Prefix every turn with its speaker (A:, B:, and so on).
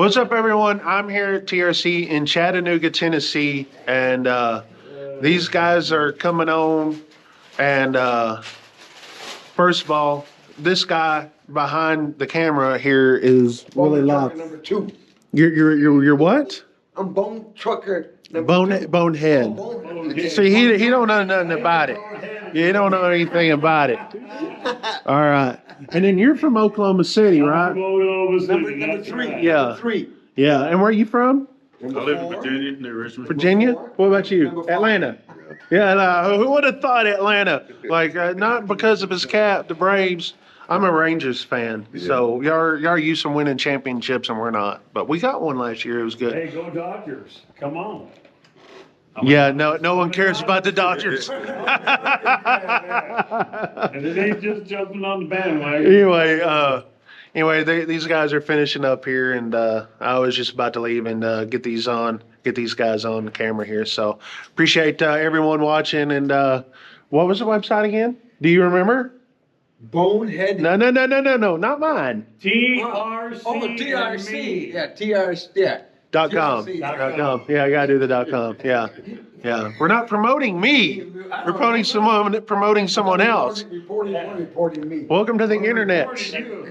A: What's up, everyone? I'm here at TRC in Chattanooga, Tennessee, and these guys are coming on. And first of all, this guy behind the camera here is really loud.
B: Number 2.
A: You're what?
B: I'm Bone Trucker.
A: Bonehead.
B: Bonehead.
A: See, he don't know nothing about it. Yeah, he don't know anything about it. All right. And then you're from Oklahoma City, right?
B: Number 3.
A: Yeah.
B: Number 3.
A: Yeah. And where are you from?
C: I live in Virginia, near Richmond.
A: Virginia? What about you? Atlanta? Yeah, who would have thought Atlanta? Like, not because of his cap, the Braves. I'm a Rangers fan, so y'all used to winning championships and we're not. But we got one last year. It was good.
C: Hey, go Dodgers! Come on.
A: Yeah, no one cares about the Dodgers.
C: And it ain't just jumping on the bandwagon.
A: Anyway, these guys are finishing up here, and I was just about to leave and get these guys on the camera here. So appreciate everyone watching. And what was the website again? Do you remember?
B: Bonehead.
A: No, not mine.
C: TRC.
B: Oh, TRC. Yeah, TRC. Yeah.
A: .com. .com. Yeah, I gotta do the .com. Yeah. We're not promoting me. We're promoting someone else.
B: Reporting me.
A: Welcome to the internet.